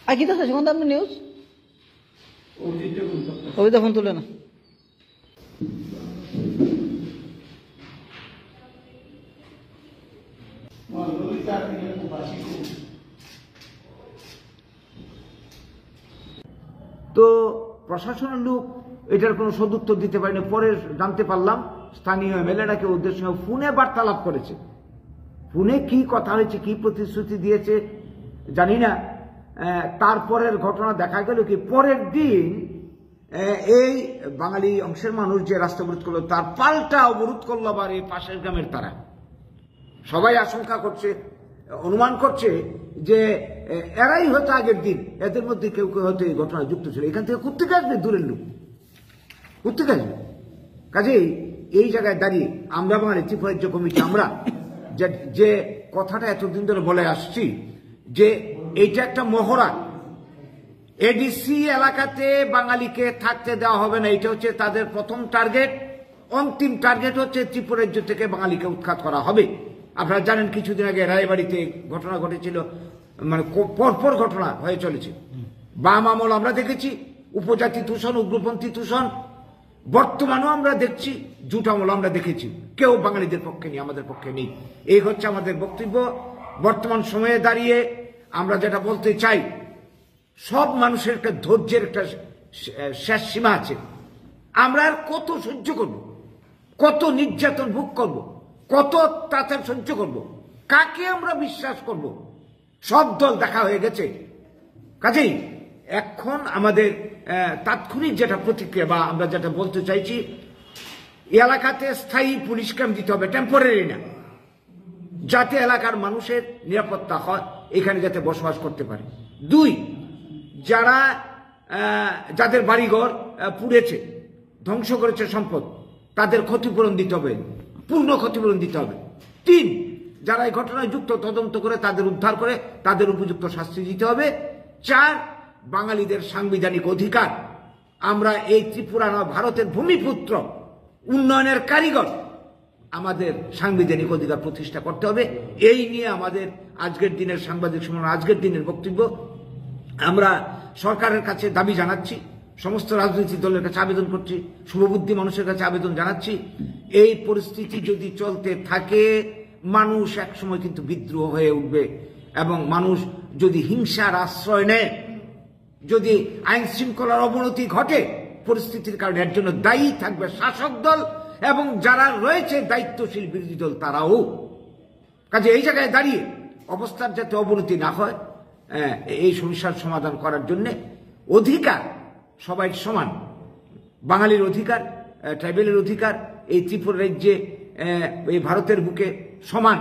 Aquí está segunda news. Ahorita phone তুলে না। তো প্রশাসনের লোক এটার কোনো সদুত্তর দিতে পারেনি। পরে জানতে পারলাম স্থানীয় এমএলএ নাকি ওদের সঙ্গে ফোনে বার্তালাপ করেছে। ফোনে কি কথা হয়েছে, কি প্রতিশ্রুতি দিয়েছে জানি না। তারপরের ঘটনা দেখা গেল কি পরের দিন এই বাঙালি অংশের মানুষ যে রাস্তা অবরোধ করলো তার পাল্টা অবরোধ করলো আবার এই পাশের গ্রামের তারা। সবাই আশঙ্কা করছে, অনুমান করছে যে এরাই হয়তো আগের দিন, এদের মধ্যে কেউ কেউ হয়তো এই ঘটনায় যুক্ত ছিল। এখান থেকে কোত্থেকে আসবে দূরের লোক, কোত্থেকে আসবে? কাজেই এই জায়গায় দাঁড়িয়ে আমরা বাঙালি ত্রিপুরাজ্য কমিটি আমরা যে কথাটা এতদিন ধরে বলে আসছি যে এইটা একটা মহড়া, এডিসি এলাকাতে বাঙালিকে থাকতে দেওয়া হবে না, এটা হচ্ছে তাদের প্রথম টার্গেট। অন্তিম টার্গেট হচ্ছে ত্রিপুরাজ্য থেকে বাঙালিকে উৎখাত করা হবে। আপনারা জানেন কিছুদিন আগে রায়বাড়িতে ঘটনা ঘটেছিল, মানে পরপর ঘটনা হয়ে চলেছে। বাম আমল আমরা দেখেছি, উপজাতি তুষণ, উগ্রপন্থী তুষণ, বর্তমানেও আমরা দেখছি, জুট আমল আমরা দেখেছি। কেউ বাঙালিদের পক্ষে নেই, আমাদের পক্ষে নেই। এই হচ্ছে আমাদের বক্তব্য। বর্তমান সময়ে দাঁড়িয়ে আমরা যেটা বলতে চাই, সব মানুষের একটা ধৈর্যের একটা শেষ সীমা আছে। আমরা আর কত সহ্য করব, কত নির্যাতন ভোগ করব, কত অত্যাচার সহ্য করব, কাকে আমরা বিশ্বাস করব? সব দল দেখা হয়ে গেছে। কাজেই এখন আমাদের তাৎক্ষণিক যেটা প্রতিক্রিয়া বা আমরা যেটা বলতে চাইছি, এলাকাতে স্থায়ী পুলিশ ক্যাম্প দিতে হবে, টেম্পোরারি না, যাতে এলাকার মানুষের নিরাপত্তা হয়, এখানে যাতে বসবাস করতে পারে। দুই, যাদের বাড়িঘর পুড়েছে, ধ্বংস করেছে সম্পদ, তাদের ক্ষতিপূরণ দিতে হবে, পূর্ণ ক্ষতিপূরণ দিতে হবে। তিন, যারা এই ঘটনায় যুক্ত তদন্ত করে তাদের উদ্ধার করে তাদের উপযুক্ত শাস্তি দিতে হবে। চার, বাঙালিদের সাংবিধানিক অধিকার, আমরা এই ত্রিপুরা ভারতের ভূমিপুত্র, উন্নয়নের কারিগর, আমাদের সাংবিধানিক অধিকার প্রতিষ্ঠা করতে হবে। এই নিয়ে আমাদের আজকের দিনের সাংবাদিক সম্মেলন, আজকের দিনের বক্তব্য। আমরা সরকারের কাছে দাবি জানাচ্ছি, সমস্ত রাজনৈতিক দলের কাছে আবেদন করছি, শুভবুদ্ধি মানুষের কাছে আবেদন জানাচ্ছি, এই পরিস্থিতি যদি চলতে থাকে মানুষ একসময় কিন্তু বিদ্রোহ হয়ে উঠবে। এবং মানুষ যদি হিংসার আশ্রয় নেয়, যদি আইন শৃঙ্খলার অবনতি ঘটে, পরিস্থিতির কারণে এর জন্য দায়ী থাকবে শাসক দল এবং যারা রয়েছে দায়িত্বশীল বিরোধী দল তারাও। কাজে এই জায়গায় দাঁড়িয়ে অবস্থার যাতে অবনতি না হয়, এই সমস্যার সমাধান করার জন্য অধিকার সবাই সমান, বাঙালির অধিকার, ট্রাইবেলের অধিকার এই ত্রিপুরা রাজ্যে, এই ভারতের বুকে সমান।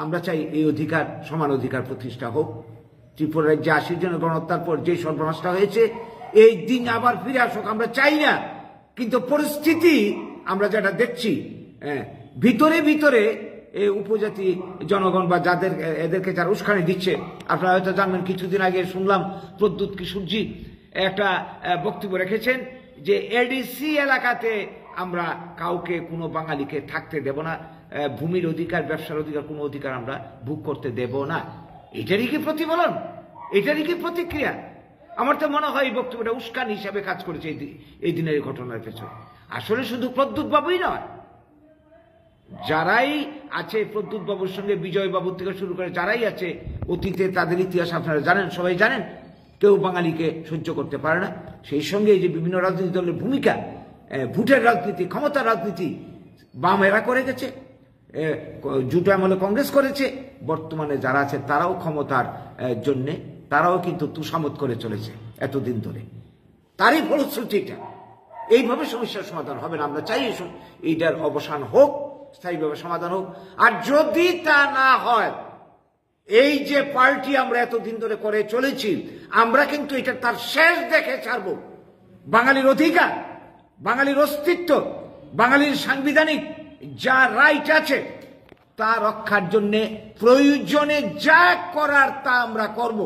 আমরা চাই এই অধিকার, সমান অধিকার প্রতিষ্ঠা হোক। ত্রিপুরা রাজ্যে ৮০ জনের গণহত্যার পর যে সর্বনাশটা হয়েছে, এই দিন আবার ফিরে আসুক আমরা চাই না। কিন্তু পরিস্থিতি আমরা যেটা দেখছি, ভিতরে ভিতরে এই উপজাতি জনগণ বা যাদের এদেরকে যারা উস্কানি দিচ্ছে, আপনারা হয়তো জানবেন, কিছুদিন আগে শুনলাম প্রদ্যুৎ কিশোরজি একটা বক্তব্য রেখেছেন যে এডিসি এলাকাতে আমরা কাউকে, কোনো বাঙালিকে থাকতে দেব না, ভূমির অধিকার, ব্যবসার অধিকার, কোনো অধিকার আমরা ভোগ করতে দেব না। এটারই কি প্রতিফলন, এটারই কি প্রতিক্রিয়া? আমার তো মনে হয় এই বক্তব্যটা উস্কানি হিসাবে কাজ করেছে এই দিনের ঘটনার পেছনে। আসলে শুধু প্রদ্যুৎ বাবুই নয়, যারাই আছে প্রদ্যুৎ বাবুর সঙ্গে, বিজয় বাবুর থেকে শুরু করে যারাই আছে, অতীতে তাদের ইতিহাস আপনারা জানেন, সবাই জানেন, কেউ বাঙালিকে সহ্য করতে পারে না। সেই সঙ্গে এই যে বিভিন্ন রাজনৈতিক দলের ভূমিকা, ভোটের রাজনীতি, ক্ষমতার রাজনীতি বাম এরা করে গেছে, জুট আমলে কংগ্রেস করেছে, বর্তমানে যারা আছে তারাও ক্ষমতার জন্যে তারাও কিন্তু তুষামত করে চলেছে এতদিন ধরে। তারই ফলশ্রুতি এটা। এইভাবে সমস্যার সমাধান হবে না। আমরা চাই এইটার অবসান হোক, স্থায়ীভাবে সমাধান হোক। আর যদি তা না হয়, এই যে পার্টি আমরা এতদিন ধরে করে চলেছি, আমরা কিন্তু এটা তার শেষ দেখে ছাড়ব। বাঙালির অধিকার, বাঙালির অস্তিত্ব, বাঙালির সাংবিধানিক যা রাইট আছে তা রক্ষার জন্য প্রয়োজনে যা করার তা আমরা করব।